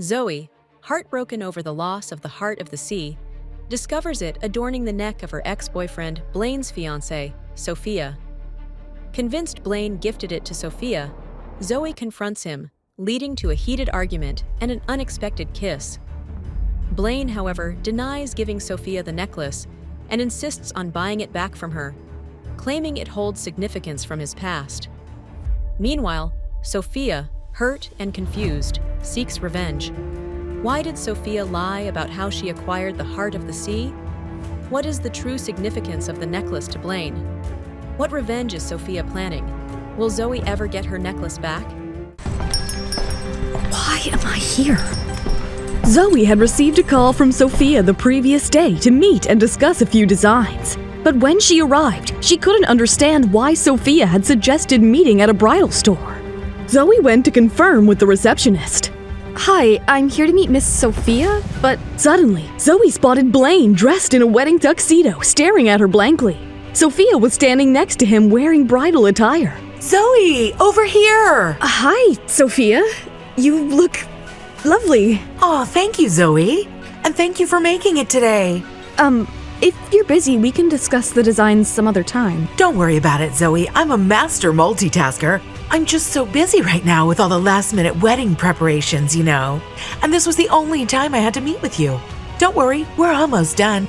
Zoey, heartbroken over the loss of the heart of the sea, discovers it adorning the neck of her ex-boyfriend Blaine's fiancée, Sofia. Convinced Blaine gifted it to Sofia, Zoey confronts him, leading to a heated argument and an unexpected kiss. Blaine, however, denies giving Sofia the necklace and insists on buying it back from her, claiming it holds significance from his past. Meanwhile, Sofia, hurt and confused, seeks revenge. Why did Sofia lie about how she acquired the heart of the sea? What is the true significance of the necklace to Blaine? What revenge is Sofia planning? Will Zoey ever get her necklace back? Why am I here? Zoey had received a call from Sofia the previous day to meet and discuss a few designs. But when she arrived, she couldn't understand why Sofia had suggested meeting at a bridal store. Zoey went to confirm with the receptionist. Hi, I'm here to meet Miss Sofia, but suddenly, Zoey spotted Blaine dressed in a wedding tuxedo, staring at her blankly. Sofia was standing next to him wearing bridal attire. Zoey, over here! Hi, Sofia. You look lovely. Oh, thank you, Zoey. And thank you for making it today. If you're busy, we can discuss the designs some other time. Don't worry about it, Zoey. I'm a master multitasker. I'm just so busy right now with all the last-minute wedding preparations, you know. And this was the only time I had to meet with you. Don't worry, we're almost done.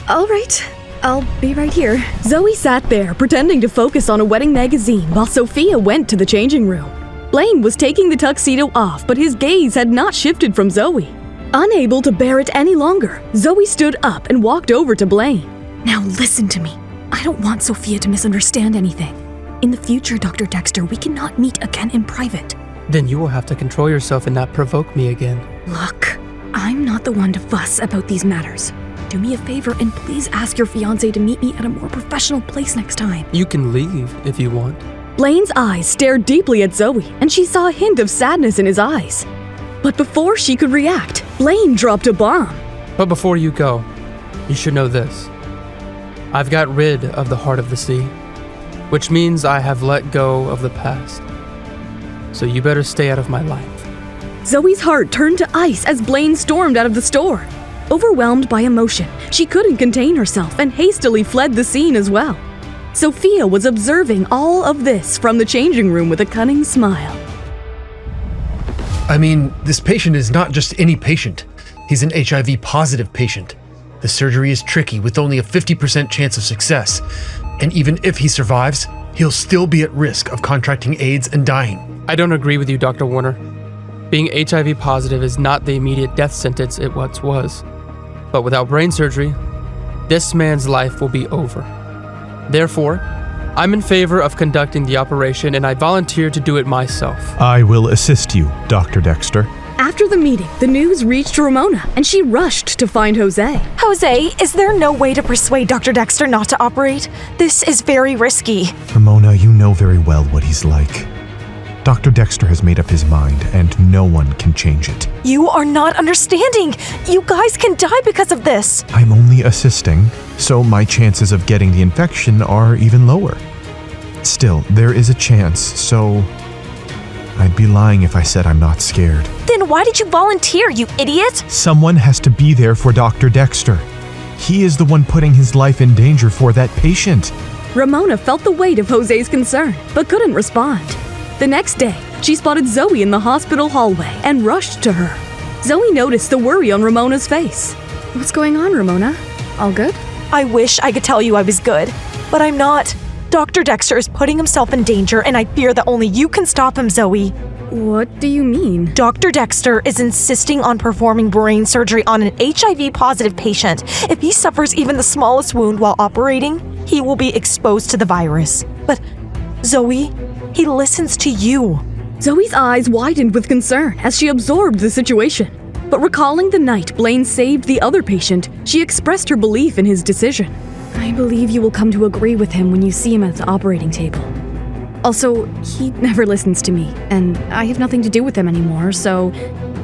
All right, I'll be right here. Zoey sat there, pretending to focus on a wedding magazine while Sofia went to the changing room. Blaine was taking the tuxedo off, but his gaze had not shifted from Zoey. Unable to bear it any longer, Zoey stood up and walked over to Blaine. Now listen to me. I don't want Sofia to misunderstand anything. In the future, Dr. Dexter, we cannot meet again in private. Then you will have to control yourself and not provoke me again. Look, I'm not the one to fuss about these matters. Do me a favor and please ask your fiancé to meet me at a more professional place next time. You can leave if you want. Blaine's eyes stared deeply at Zoey, and she saw a hint of sadness in his eyes. But before she could react, Blaine dropped a bomb. But before you go, you should know this. I've got rid of the heart of the sea, which means I have let go of the past. So you better stay out of my life. Zoey's heart turned to ice as Blaine stormed out of the store. Overwhelmed by emotion, she couldn't contain herself and hastily fled the scene as well. Sofia was observing all of this from the changing room with a cunning smile. I mean, this patient is not just any patient. He's an HIV-positive patient. The surgery is tricky with only a 50% chance of success. And even if he survives, he'll still be at risk of contracting AIDS and dying. I don't agree with you, Dr. Warner. Being HIV positive is not the immediate death sentence it once was. But without brain surgery, this man's life will be over. Therefore, I'm in favor of conducting the operation and I volunteer to do it myself. I will assist you, Dr. Dexter. After the meeting, the news reached Ramona, and she rushed to find Jose. Jose, is there no way to persuade Dr. Dexter not to operate? This is very risky. Ramona, you know very well what he's like. Dr. Dexter has made up his mind, and no one can change it. You are not understanding. You guys can die because of this. I'm only assisting, so my chances of getting the infection are even lower. Still, there is a chance, so I'd be lying if I said I'm not scared. Then why did you volunteer, you idiot? Someone has to be there for Dr. Dexter. He is the one putting his life in danger for that patient. Ramona felt the weight of Jose's concern, but couldn't respond. The next day, she spotted Zoey in the hospital hallway and rushed to her. Zoey noticed the worry on Ramona's face. What's going on, Ramona? All good? I wish I could tell you I was good, but I'm not. Dr. Dexter is putting himself in danger, and I fear that only you can stop him, Zoey. What do you mean? Dr. Dexter is insisting on performing brain surgery on an HIV-positive patient. If he suffers even the smallest wound while operating, he will be exposed to the virus. But, Zoey, he listens to you. Zoey's eyes widened with concern as she absorbed the situation. But recalling the night Blaine saved the other patient, she expressed her belief in his decision. I believe you will come to agree with him when you see him at the operating table. Also, he never listens to me, and I have nothing to do with him anymore, so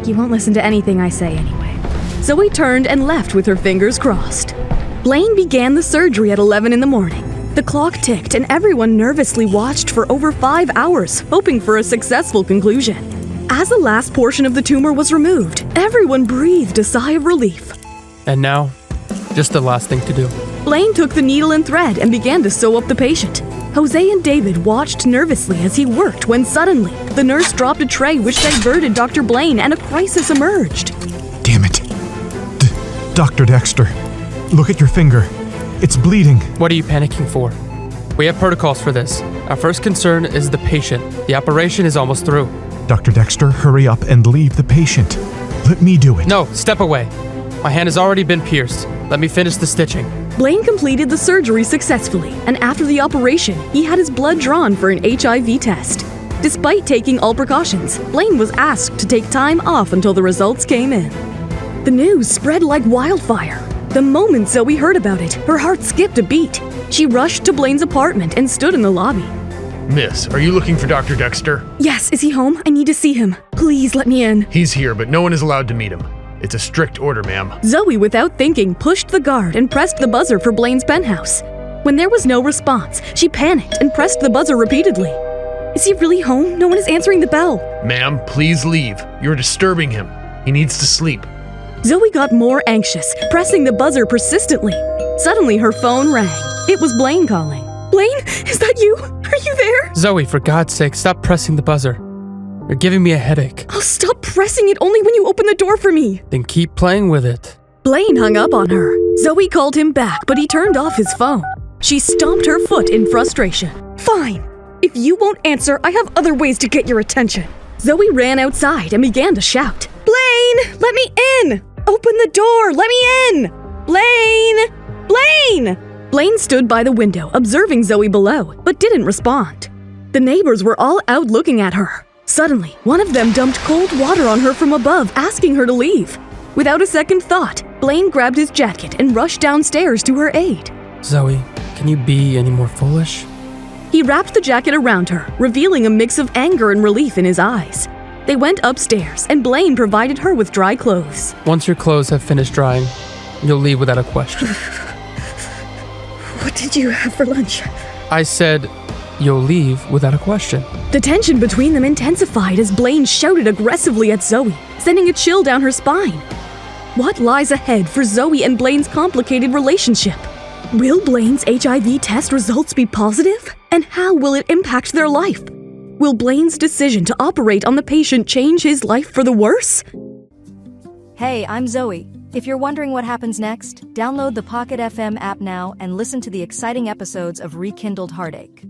he won't listen to anything I say anyway. Zoey turned and left with her fingers crossed. Blaine began the surgery at 11 in the morning. The clock ticked and everyone nervously watched for over 5 hours, hoping for a successful conclusion. As the last portion of the tumor was removed, everyone breathed a sigh of relief. And now, just the last thing to do. Blaine took the needle and thread and began to sew up the patient. Jose and David watched nervously as he worked when suddenly, the nurse dropped a tray which diverted Dr. Blaine and a crisis emerged. Damn it. Dr. Dexter, look at your finger. It's bleeding. What are you panicking for? We have protocols for this. Our first concern is the patient. The operation is almost through. Dr. Dexter, hurry up and leave the patient. Let me do it. No, step away. My hand has already been pierced. Let me finish the stitching. Blaine completed the surgery successfully, and after the operation, he had his blood drawn for an HIV test. Despite taking all precautions, Blaine was asked to take time off until the results came in. The news spread like wildfire. The moment Zoey heard about it, her heart skipped a beat. She rushed to Blaine's apartment and stood in the lobby. Miss, are you looking for Dr. Dexter? Yes, is he home? I need to see him. Please let me in. He's here, but no one is allowed to meet him. It's a strict order, ma'am. Zoey, without thinking, pushed the guard and pressed the buzzer for Blaine's penthouse. When there was no response, she panicked and pressed the buzzer repeatedly. Is he really home? No one is answering the bell. Ma'am, please leave. You're disturbing him. He needs to sleep. Zoey got more anxious, pressing the buzzer persistently. Suddenly, her phone rang. It was Blaine calling. Blaine, is that you? Are you there? Zoey, for God's sake, stop pressing the buzzer. You're giving me a headache. I'll stop pressing it only when you open the door for me. Then keep playing with it. Blaine hung up on her. Zoey called him back, but he turned off his phone. She stomped her foot in frustration. Fine. If you won't answer, I have other ways to get your attention. Zoey ran outside and began to shout. Blaine, let me in! Open the door, let me in! Blaine! Blaine! Blaine stood by the window, observing Zoey below, but didn't respond. The neighbors were all out looking at her. Suddenly, one of them dumped cold water on her from above, asking her to leave. Without a second thought, Blaine grabbed his jacket and rushed downstairs to her aid. Zoey, can you be any more foolish? He wrapped the jacket around her, revealing a mix of anger and relief in his eyes. They went upstairs, and Blaine provided her with dry clothes. Once your clothes have finished drying, you'll leave without a question. What did you have for lunch? I said, you'll leave without a question. The tension between them intensified as Blaine shouted aggressively at Zoey, sending a chill down her spine. What lies ahead for Zoey and Blaine's complicated relationship? Will Blaine's HIV test results be positive? And how will it impact their life? Will Blaine's decision to operate on the patient change his life for the worse? Hey, I'm Zoey. If you're wondering what happens next, download the Pocket FM app now and listen to the exciting episodes of Rekindled Heartache.